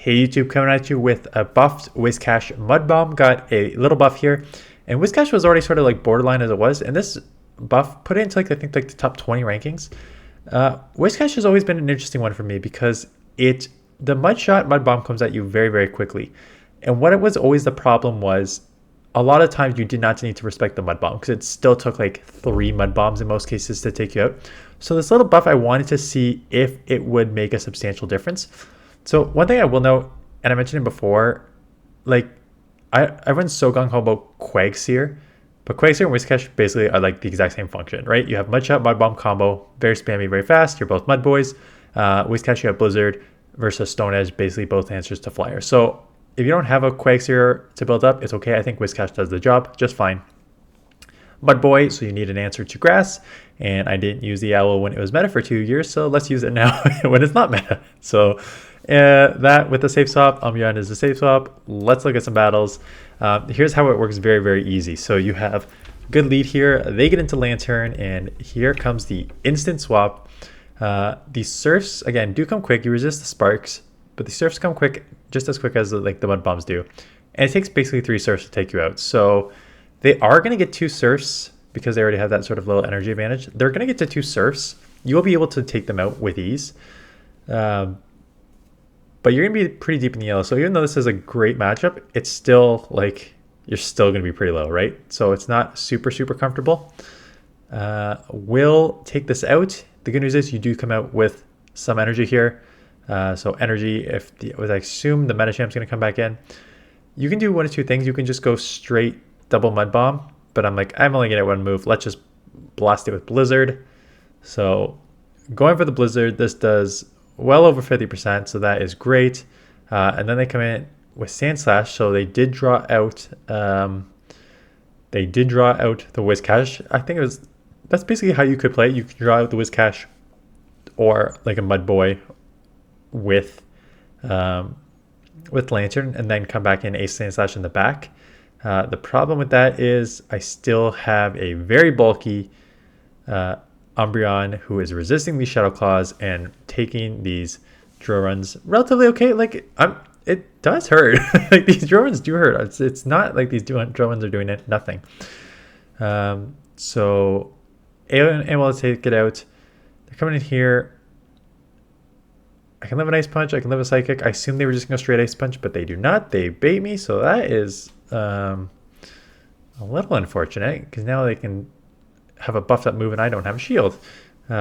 Hey YouTube, coming at you with a buffed Whiscash Mud Bomb. Got a little buff here, and Whiscash was already sort of like borderline as it was, and this buff put it into like I think like the top 20 rankings. Whiscash has always been an interesting one for me because the Mud Bomb comes at you very quickly, and what it was always the problem was a lot of times you did not need to respect the Mud Bomb because it still took like 3 Mud Bombs in most cases to take you out. So this little buff, I wanted to see if it would make a substantial difference. So one thing I will note, and I mentioned it before, like I run so gung ho about Quagsire, but Quagsire and Whiscash basically are like the exact same function, right? You have Mudshot, Mud Bomb combo, very spammy, very fast. You're both Mud Boys. Whiscash, you have Blizzard versus Stone Edge, basically both answers to Flyer. So if you don't have a Quagsire to build up, it's okay. I think Whiscash does the job just fine. Mud Boy, so you need an answer to Grass, and I didn't use the Owl when it was meta for 2 years, so let's use it now when it's not meta. So that with the safe swap, umbreon is the safe swap. Let's look at some battles. Here's how it works very easy. So you have good lead here. They get into Lanturn, and here comes the instant swap. The Surfs, again, do come quick. You resist the Sparks, but the Surfs come quick, just as quick as like the Mud Bombs do. And it takes basically 3 Surfs to take you out. So they are going to get 2 Surfs because they already have that sort of little energy advantage. They're going to get to 2 Surfs. You'll be able to take them out with ease. But you're going to be pretty deep in the yellow. So even though this is a great matchup, it's still like you're still going to be pretty low, right? So it's not super comfortable. Will take this out. The good news is you do come out with some energy here. So energy, if I assume the Medichamp's going to come back in, you can do one of 2 things. You can just go straight double Mud Bomb, but I'm like, I'm only going to get 1 move. Let's just blast it with Blizzard. So going for the Blizzard, this does well over 50%, so that is great. And then they come in with Sandslash, so they did draw out the Whiscash. I think that's basically how you could play it. You can draw out the Whiscash or like a Mud Boy with Lanturn, and then come back in Ace Sandslash in the back. The problem with that is I still have a very bulky Umbreon who is resisting these Shadow Claws and taking these drill runs relatively okay. Like it does hurt. Like these drill runs do hurt. It's not like these drill runs are doing nothing. So able to take it out. They're coming in here. I can live an Ice Punch. I can live a Psychic. I assume they were just going to straight Ice Punch, but they do not. They bait me, so that is a little unfortunate because now they can have a buffed up move and I don't have a shield.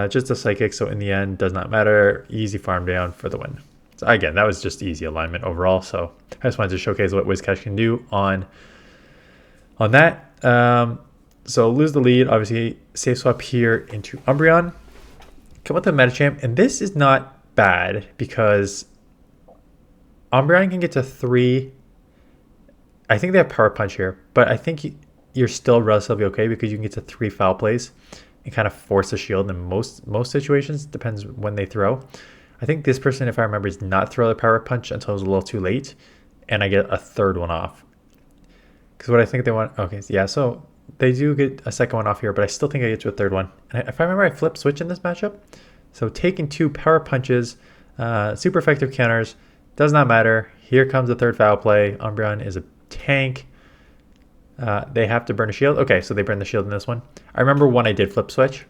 Just a Psychic, so in the end, does not matter. Easy farm down for the win. So again, that was just easy alignment overall, so I just wanted to showcase what Whiscash can do on that. So lose the lead, obviously safe swap here into Umbreon. Come with the Metachamp, and this is not bad because Umbreon can get to 3. I think they have Power Punch here, but I think you're still relatively okay because you can get to 3 foul plays and kind of force a shield in most situations. Depends when they throw. I think this person, if I remember, does not throw the Power Punch until it's a little too late, and I get a 3rd one off. Because what I think they want, okay, yeah, so they do get a 2nd one off here, but I still think I get to a 3rd one. And if I remember, I flip switch in this matchup. So taking 2 Power Punches, super effective counters, does not matter. Here comes the 3rd foul play. Umbreon is a tank. They have to burn a shield. Okay, so they burn the shield in this one. I remember when I did flip switch,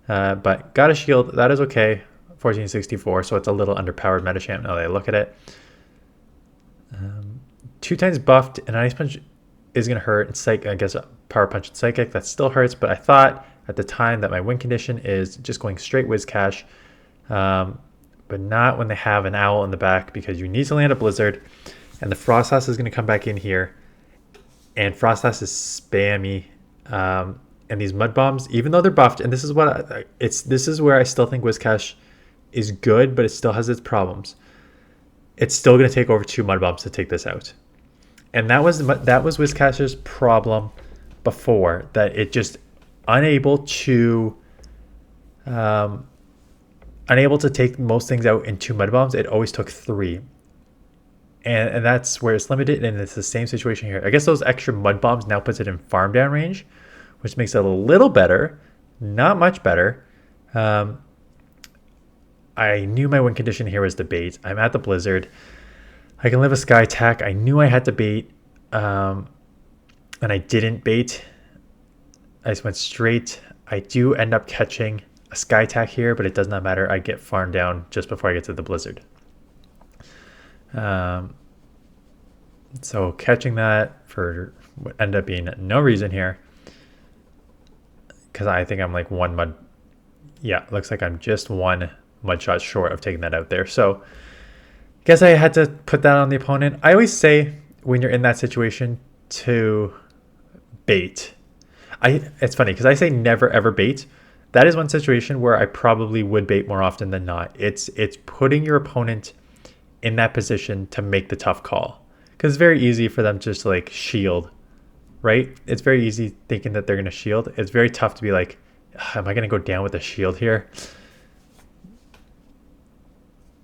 but got a shield. That is okay. 1464, so it's a little underpowered Metachamp now that I look at it. 2 times buffed, and Ice Punch is going to hurt. It's like, I guess, Power Punch and Psychic. That still hurts, but I thought at the time that my win condition is just going straight Whiscash, but not when they have an Owl in the back because you need to land a Blizzard, and the Frostlass is going to come back in here, and Frostlass is spammy, and these Mud Bombs, even though they're buffed, and this is what this is where I still think Whiscash is good, but it still has its problems. It's still going to take over 2 Mud Bombs to take this out, and that was Whiscash's problem before, that it just unable to take most things out in 2 Mud Bombs. It always took 3, and that's where it's limited, and it's the same situation here. I guess those extra Mud Bombs now puts it in farm down range, which makes it a little better, not much better. I knew my win condition here was the bait. I'm at the Blizzard. I can live a sky attack. I knew I had to bait, and I didn't bait. I just went straight. I do end up catching a sky attack here, but it does not matter. I get farmed down just before I get to the blizzard. So catching that for what ended up being no reason here, because I think I'm like one mud. Yeah, looks like I'm just one mud shot short of taking that out there. So I guess I had to put that on the opponent. I always say when you're in that situation to bait. It's funny because I say never ever bait. That is one situation where I probably would bait more often than not. It's putting your opponent in that position to make the tough call, because it's very easy for them just to like shield, right? It's very easy thinking that they're going to shield. It's very tough to be like, am I going to go down with a shield here?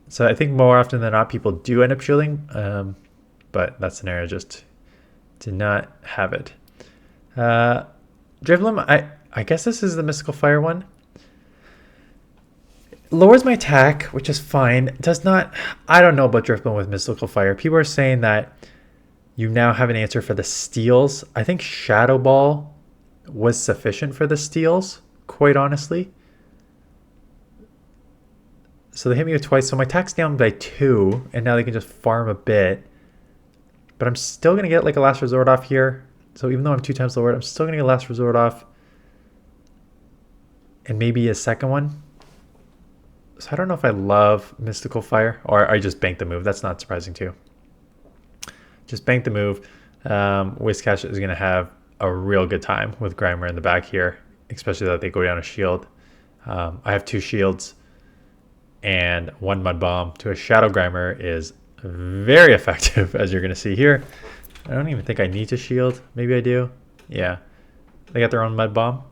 So I think more often than not, people do end up shielding, but that scenario just did not have it. Drifloon, I guess this is the Mystical Fire one. Lowers my attack, which is fine. Does not, I don't know about Drifloon with Mystical Fire. People are saying that you now have an answer for the steals. I think Shadow Ball was sufficient for the steals, quite honestly. So they hit me with twice, so my attack's down by 2, and now they can just farm a bit. But I'm still going to get like a Last Resort off here. So even though I'm 2 times lowered, I'm still going to get a Last Resort off. And maybe a second one. So I don't know if I love Mystical Fire, or I just bank the move. That's not surprising too. Just bank the move. Whiscash is going to have a real good time with Grimer in the back here, especially that they go down a shield. I have 2 shields and 1 Mud Bomb to a Shadow Grimer is very effective, as you're going to see here. I don't even think I need to shield. Maybe I do. Yeah. They got their own Mud Bomb.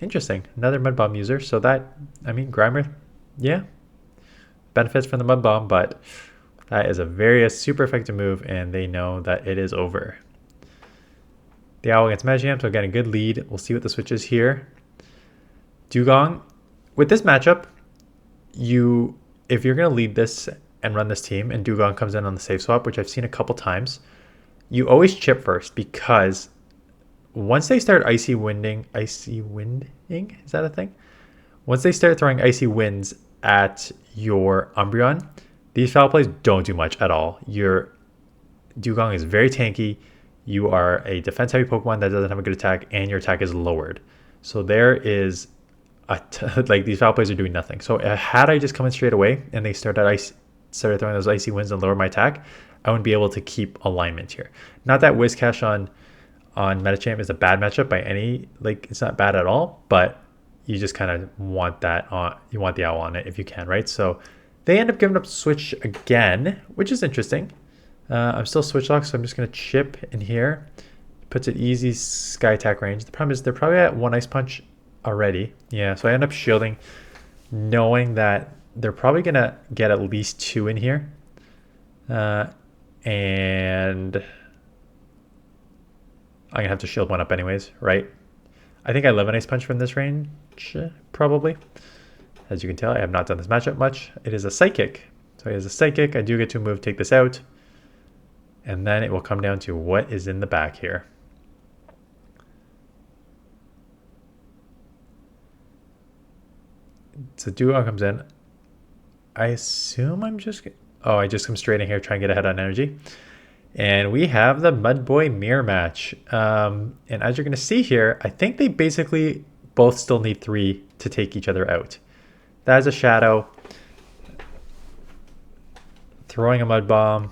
Interesting. Another Mud Bomb user. So that, I mean, Grimer, yeah, benefits from the Mud Bomb, but that is a very super effective move, and they know that it is over. The Owl against Magiamp, so again, a good lead. We'll see what the switch is here. Dugong. With this matchup, if you're going to lead this and run this team, and Dugong comes in on the safe swap, which I've seen a couple times, you always chip first, because once they start icy winding, is that a thing? Once they start throwing icy winds at your Umbreon, these foul plays don't do much at all. Your Dugong is very tanky. You are a defense heavy Pokemon that doesn't have a good attack, and your attack is lowered. So there is like these foul plays are doing nothing. So had I just come in straight away and they started throwing those icy winds and lower my attack, I wouldn't be able to keep alignment here. Not that Whiscash on Metachamp is a bad matchup by any, like it's not bad at all, but you just kind of want that on, you want the Owl on it if you can, right? So they end up giving up switch again, which is interesting. I'm still switch locked, so I'm just going to chip in here. Puts it easy sky attack range. The problem is they're probably at 1 Ice Punch already. Yeah, so I end up shielding, knowing that they're probably going to get at least 2 in here. And I'm going to have to shield 1 up anyways, right? I think I live an Ice Punch from this range, probably. As you can tell, I have not done this matchup much. It is a Psychic. So he has a Psychic. I do get to move, take this out. And then it will come down to what is in the back here. So Dugong comes in. I assume I'm just... Oh, I just come straight in here, try and get ahead on energy. And we have the Mud Boy Mirror match. And as you're going to see here, I think they basically both still need 3 to take each other out. That is a Shadow. Throwing a Mud Bomb.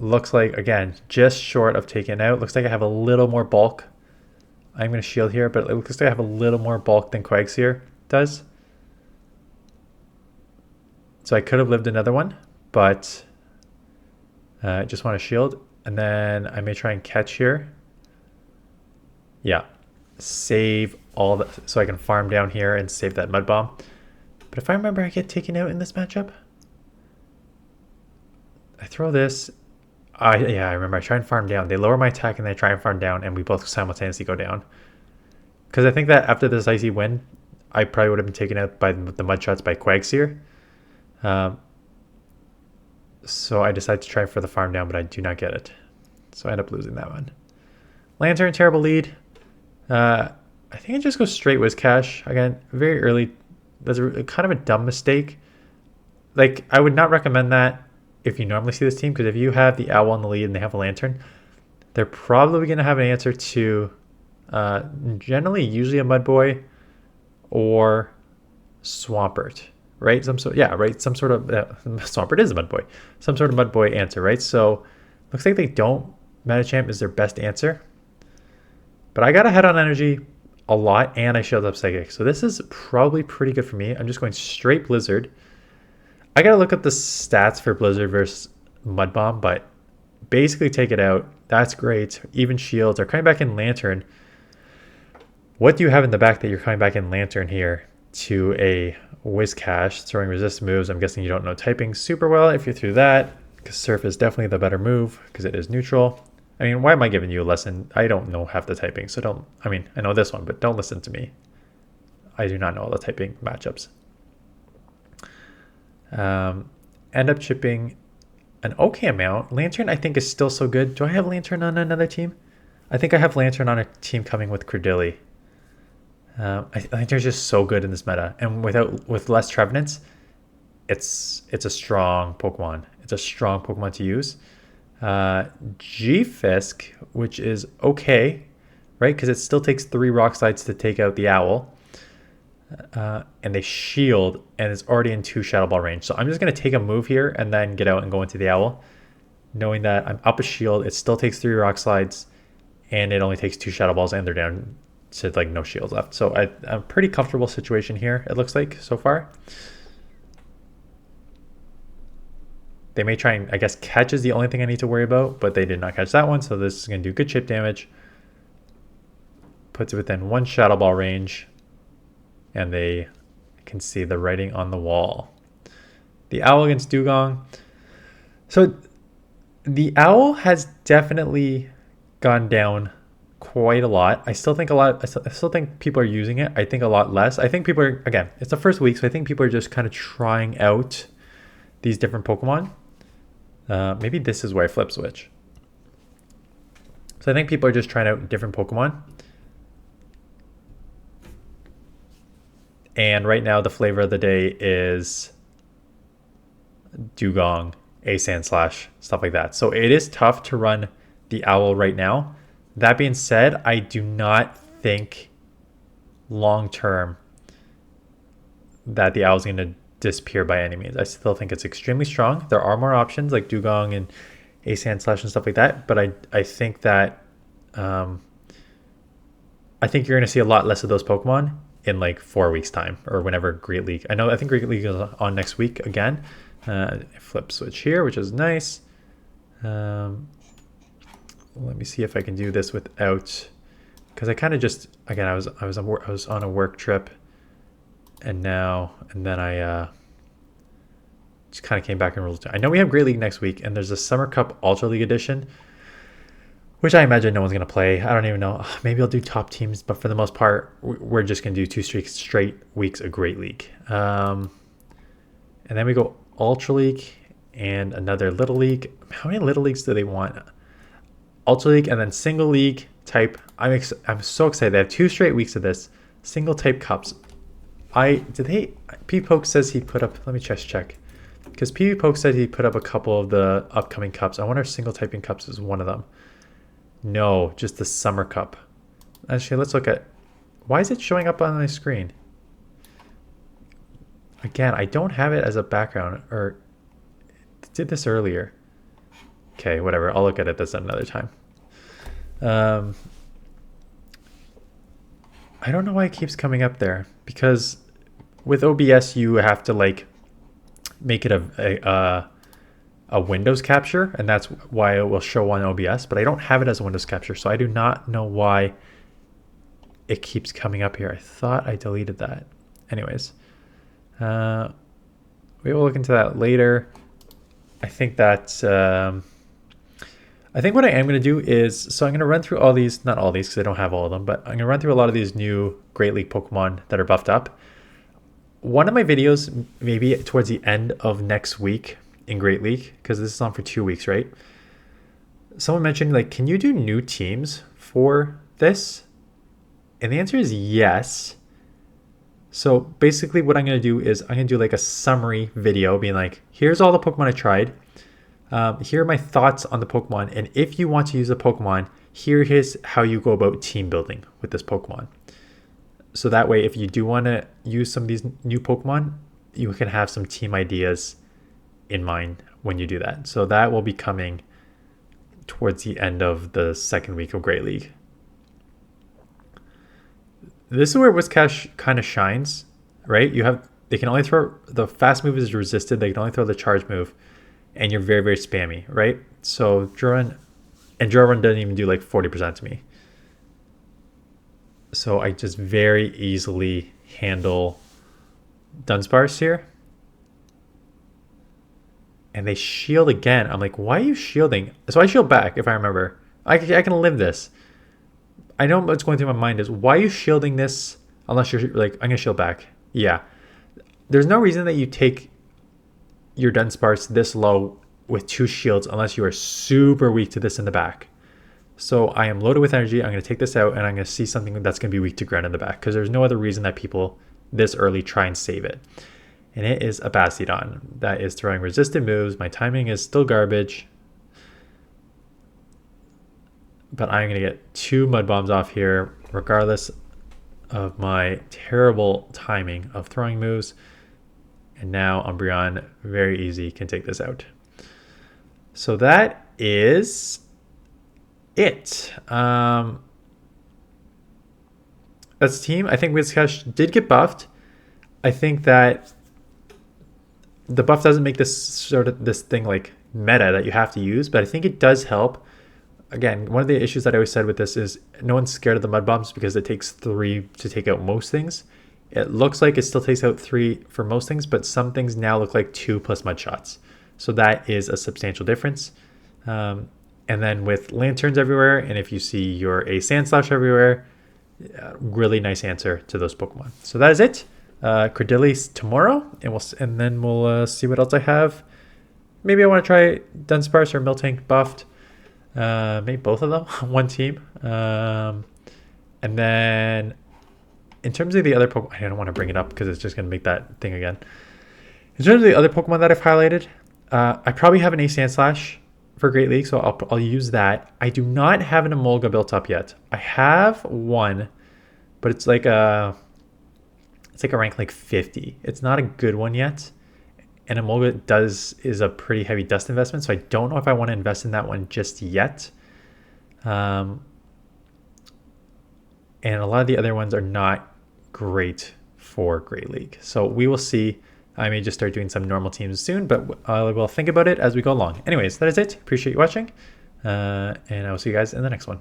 Looks like, again, just short of taking out. Looks like I have a little more bulk. I'm going to shield here, but it looks like I have a little more bulk than Quagsire does. So I could have lived another one, but I just want to shield. And then I may try and catch here. Yeah. Save all that, so I can farm down here and save that Mud Bomb. But if I remember, I get taken out in this matchup. I throw this. Yeah, I remember. I try and farm down. They lower my attack and they try and farm down, and we both simultaneously go down. Because I think that after this icy wind, I probably would have been taken out by the mud shots by Quagsire. So I decided to try for the farm down, but I do not get it. So I end up losing that one. Lanturn, terrible lead. I think I just go straight Whiscash. Again, very early. That's kind of a dumb mistake. Like, I would not recommend that if you normally see this team, because if you have the owl on the lead and they have a Lanturn, they're probably going to have an answer to generally usually a Mudboy or Swampert, right? Some sort of Swampert is a Mudboy. Some sort of Mudboy answer, right? So looks like they don't. Medicham is their best answer. But I got ahead on energy a lot, and I shielded up Psychic. So this is probably pretty good for me. I'm just going straight Blizzard. I got to look up the stats for Blizzard versus Mud Bomb, but basically take it out. That's great. Even shields are coming back in Lanturn. What do you have in the back that you're coming back in Lanturn here to a Whiscash throwing resist moves? I'm guessing you don't know typing super well if you're through that, because Surf is definitely the better move because it is neutral. I mean, why am I giving you a lesson? I don't know half the typing, so don't, I mean, I know this one, but don't listen to me. I do not know all the typing matchups. End up chipping an okay amount. Lanturn, I think, is still so good. Do I have Lanturn on another team? I think I have Lanturn on a team coming with Credilli. I think they're just so good in this meta. And with less Trevenants, it's a strong Pokemon. It's a strong Pokemon to use. G-Fisk, which is okay, right? Because it still takes 3 Rock Slides to take out the owl. And they shield, and it's already in 2 Shadow Ball range. So I'm just going to take a move here and then get out and go into the owl, knowing that I'm up a shield. It still takes 3 Rock Slides, and it only takes 2 Shadow Balls, and they're down to like no shields left. So I'm pretty comfortable situation here, it looks like, so far. They may try and, I guess, catch is the only thing I need to worry about, but they did not catch that one, so this is going to do good chip damage. Puts it within 1 Shadow Ball range, and they can see the writing on the wall. The owl against Dugong. So the owl has definitely gone down quite a lot. I still think people are using it. I think a lot less. I think people are, again, it's the first week, so I think people are just kind of trying out these different Pokemon. Maybe this is where I flip switch. So I think people are just trying out different Pokemon. And right now the flavor of the day is Dugong, a sandslash, stuff like that. So it is tough to run the owl right now. That being said, I do not think long term that the owl is going to disappear by any means. I still think it's extremely strong. There are more options like Dugong and a sandslash and stuff like that, but I think that I think you're going to see a lot less of those Pokemon in like 4 weeks time or whenever Great League. I think Great League is on next week again. Flip switch here, which is nice. Let me see if I can do this without, because I kind of just, again, I was on a work trip, and then I just kind of came back and rolled. I know we have Great League next week, and there's a Summer Cup Ultra League edition, which I imagine no one's going to play. I don't even know. Maybe I'll do top teams, but for the most part, we're just going to do 2 straight weeks of Great League. And then we go Ultra League and another Little League. How many Little Leagues do they want? Ultra League and then Single League type. I'm so excited. They have 2 straight weeks of this. Single type cups. PV Poke says he put up, let me just check. Because PV Poke said he put up a couple of the upcoming cups. I wonder if single typing cups is one of them. No, just the Summer Cup. Actually, let's look at, why is it showing up on my screen? Again, I don't have it as a background, or did this earlier. Okay, whatever. I'll look at it this another time. I don't know why it keeps coming up there, because with OBS you have to like make it a Windows capture, and that's why it will show on OBS, but I don't have it as a Windows capture, so I do not know why it keeps coming up here. I thought I deleted that. Anyways, we will look into that later. I think that I think what I am going to do is, so I'm going to run through all these, not all these because I don't have all of them, but I'm going to run through a lot of these new Great League Pokemon that are buffed up. One of my videos, maybe towards the end of next week, in Great League, because this is on for 2 weeks, right? Someone mentioned, like, can you do new teams for this? And the answer is yes. So basically what I'm going to do is I'm going to do like a summary video being like, here's all the Pokemon I tried. Here are my thoughts on the Pokemon. And if you want to use a Pokemon, here is how you go about team building with this Pokemon. So that way, if you do want to use some of these new Pokemon, you can have some team ideas in mind when you do that. So that will be coming towards the end of the second week of Great League. This is where Whiscash kind of shines, right? They can only throw, the fast move is resisted, they can only throw the charge move, and you're very, very spammy, right? So Draw Run doesn't even do like 40% to me. So I just very easily handle Dunsparce here. And they shield again. I'm like, why are you shielding? So I shield back, if I remember. I can live this. I know what's going through my mind is, why are you shielding this unless you're like, I'm going to shield back? Yeah. There's no reason that you take your Dunsparce this low with 2 shields unless you are super weak to this in the back. So I am loaded with energy. I'm going to take this out and I'm going to see something that's going to be weak to ground in the back, because there's no other reason that people this early try and save it. And it is a Bastiodon that is throwing resistant moves. My timing is still garbage. But I'm going to get 2 Mud Bombs off here, regardless of my terrible timing of throwing moves. And now Umbreon, very easy, can take this out. So that is it. That's the team. I think Whiscash did get buffed. I think that the buff doesn't make this thing like meta that you have to use, but I think it does help. Again, one of the issues that I always said with this is no one's scared of the Mud Bombs because it takes 3 to take out most things. It looks like it still takes out 3 for most things, but some things now look like 2 plus Mud Shots. So that is a substantial difference. And then with Lanturns everywhere, and if you see your sandslash everywhere, really nice answer to those Pokemon. So that is it. Credilli's tomorrow, and then we'll see what else I have. Maybe I want to try Dunsparce or Miltank buffed. Maybe both of them on one team. And then in terms of the other Pokemon, I don't want to bring it up because it's just going to make that thing again. In terms of the other Pokemon that I've highlighted, I probably have an Sandslash for Great League, so I'll use that. I do not have an Emolga built up yet. I have one, but it's like a rank like 50. It's not a good one yet. And Emolga is a pretty heavy dust investment, so I don't know if I want to invest in that one just yet. And a lot of the other ones are not great for Great League. So we will see. I may just start doing some normal teams soon, but I will think about it as we go along. Anyways, that is it. Appreciate you watching. And I will see you guys in the next one.